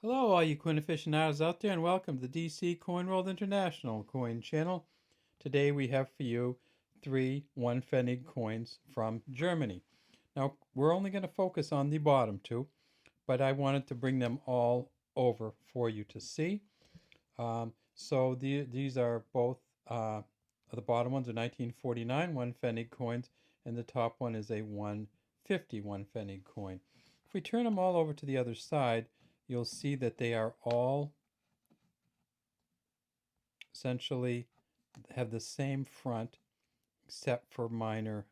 Hello, all you coin aficionados out there, and welcome to the DC Coin World International Coin Channel. Today we have for you three one Pfennig coins from Germany. Now, we're only going to focus on the bottom two, but I wanted to bring them all over for you to see. These are both, the bottom ones are 1949 one Pfennig coins, and the top one is a 150 one Pfennig coin. If we turn them all over to the other side, you'll see that they are all essentially have the same front, except for minor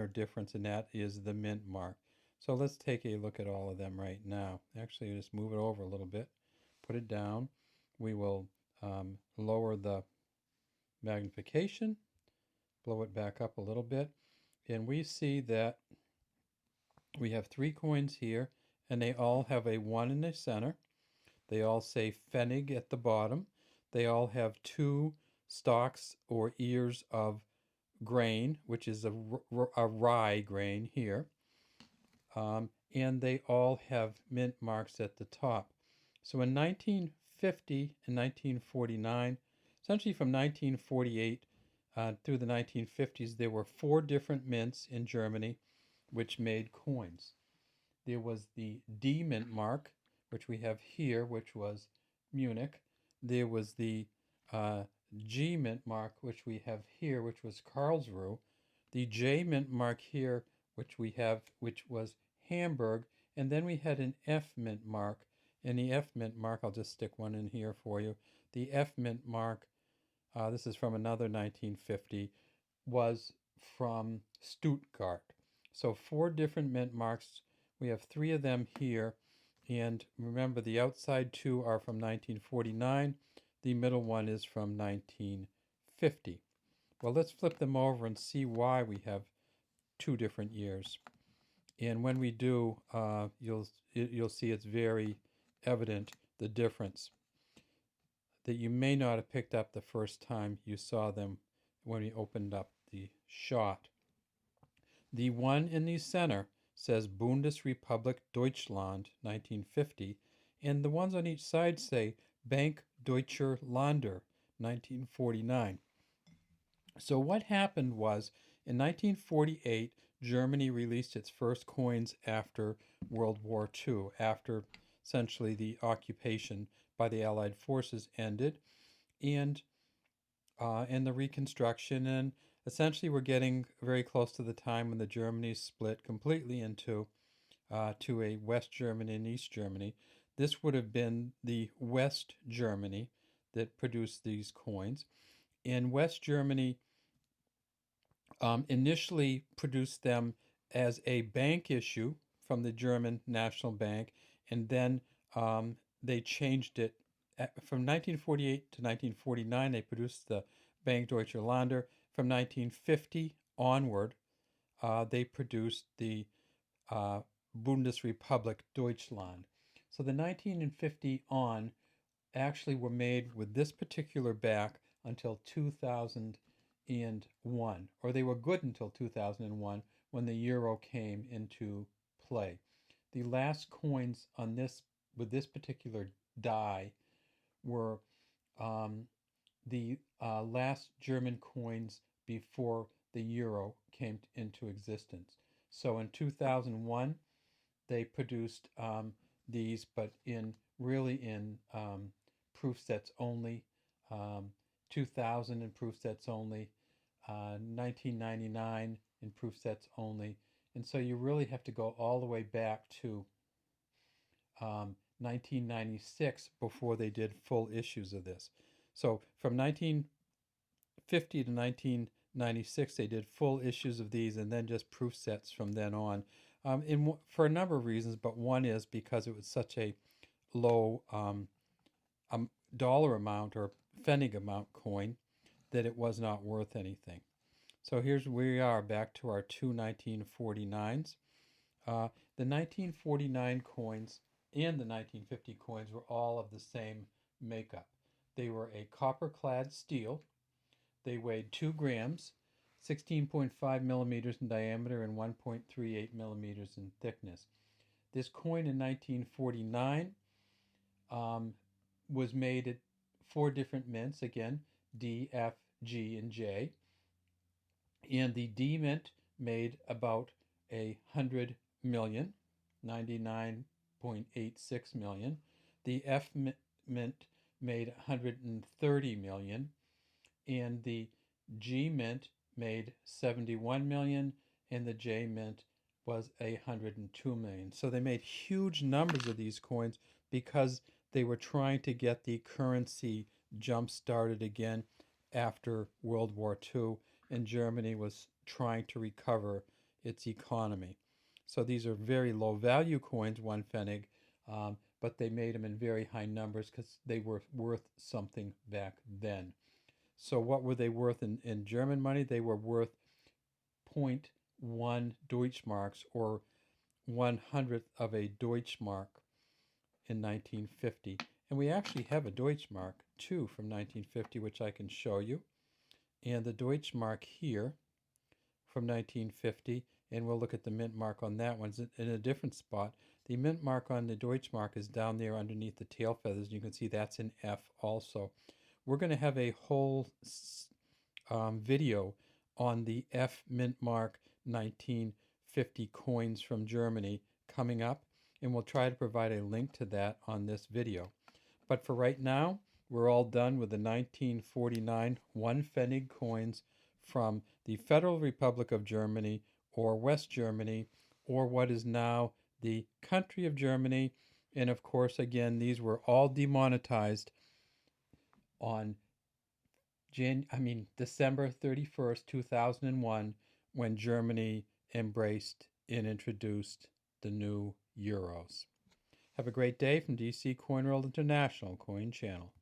difference, and that is the mint mark. So let's take a look at all of them right now. Actually, just move it over a little bit, put it down. We will lower the magnification, blow it back up a little bit, and we see that we have three coins here, and they all have a 1 in the center. They all say Pfennig at the bottom. They all have two stalks or ears of grain, which is a rye grain here. And they all have mint marks at the top. So in 1950 and 1949, essentially from 1948 through the 1950s, there were four different mints in Germany which made coins. There was the D mint mark, which we have here, which was Munich. There was the G mint mark, which we have here, which was Karlsruhe. The J mint mark here, which we have, which was Hamburg. And then we had an F mint mark. And the F mint mark, I'll just stick one in here for you. The F mint mark, this is from another 1950, was from Stuttgart. So four different mint marks. We have three of them here. And remember, the outside two are from 1949. The middle one is from 1950. Well, let's flip them over and see why we have two different years. And when we do, you'll see it's very evident the difference that you may not have picked up the first time you saw them when we opened up the shot. The one in the center says Bundesrepublik Deutschland 1950, and the ones on each side say Bank Deutscher Länder 1949. So what happened was in 1948, Germany released its first coins after World War II, after essentially the occupation by the Allied forces ended, and the Reconstruction, and essentially we're getting very close to the time when the Germany split completely into to a West Germany and East Germany. This would have been the West Germany that produced these coins. In West Germany, initially produced them as a bank issue from the German National Bank, and then they changed it. From 1948 to 1949, they produced the Bank Deutscher Länder. From 1950 onward, they produced the Bundesrepublik Deutschland. So the 1950 on actually were made with this particular back until 2001, or they were good until 2001 when the euro came into play. The last coins on this with this particular die were the last German coins before the euro came into existence. So in 2001, they produced these, but in proof sets only. 2000 in proof sets only. 1999 in proof sets only. And so you really have to go all the way back to 1996 before they did full issues of this. So from 1950 to 1996, they did full issues of these, and then just proof sets from then on. For a number of reasons, but one is because it was such a low dollar amount or Pfennig amount coin that it was not worth anything. So here's where we are, back to our two 1949s. The 1949 coins and the 1950 coins were all of the same makeup. They were a copper-clad steel. They weighed 2 grams, 16.5 millimeters in diameter, and 1.38 millimeters in thickness. This coin in 1949 was made at 4 different mints, again, D, F, G, and J. And the D mint made about 100 million, 99.86 million. The F mint made 130 million, and the G mint made 71 million, and the J mint was 102 million. So they made huge numbers of these coins because they were trying to get the currency jump started again after World War II, and Germany was trying to recover its economy. So these are very low value coins, 1 Pfennig, but they made them in very high numbers because they were worth something back then. So what were they worth in German money? They were worth 0.1 Deutschmarks, or 1/100th of a Deutschmark in 1950. And we actually have a Deutschmark too from 1950, which I can show you. And the Deutschmark here from 1950, and we'll look at the mint mark on that one in a different spot. The mint mark on the Deutschmark is down there underneath the tail feathers. You can see that's in F also. We're going to have a whole video on the F mint mark 1950 coins from Germany coming up, and we'll try to provide a link to that on this video. But for right now, we're all done with the 1949 1 Pfennig coins from the Federal Republic of Germany, or West Germany, or what is now the country of Germany. And of course, again, these were all demonetized on December 31st, 2001, when Germany embraced and introduced the new euros. Have a great day from DC Coin World International Coin Channel.